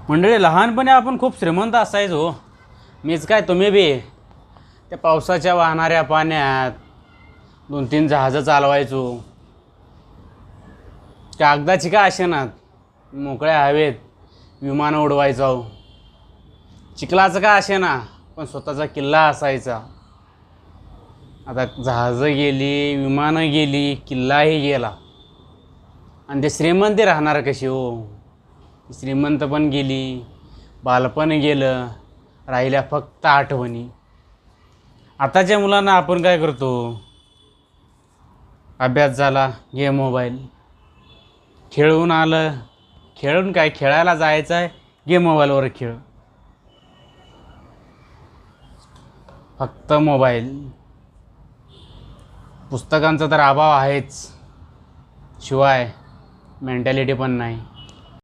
मंडळी, लहानपणी आपण खूप श्रीमंत असायचो. मीच काय तुम्ही बी. त्या पावसाच्या वाहणाऱ्या पाण्यात 2-3 जहाजं चालवायचो. कागदाची का असेनात, मोकळ्या हवेत विमानं उडवायचो. चिखलाचं का असेना, पण स्वतःचा किल्ला असायचा. आता जहाजं गेली, विमानं गेली, किल्लाही गेला. आणि ते श्रीमंती राहणार कशी हो? श्रीमंत पण गेली, बालपण गेलं, राहिल्या फक्त आठवणी. आताच्या मुलांना आपण काय करतो? अभ्यास झाला, घे मोबाईल. खेळून आलं, खेळून काय, खेळायला जायचं आहे, घे मोबाईलवर खेळ. फक्त मोबाईल. पुस्तकांचा तर अभाव आहेच, शिवाय मेंटॅलिटी पण नाही.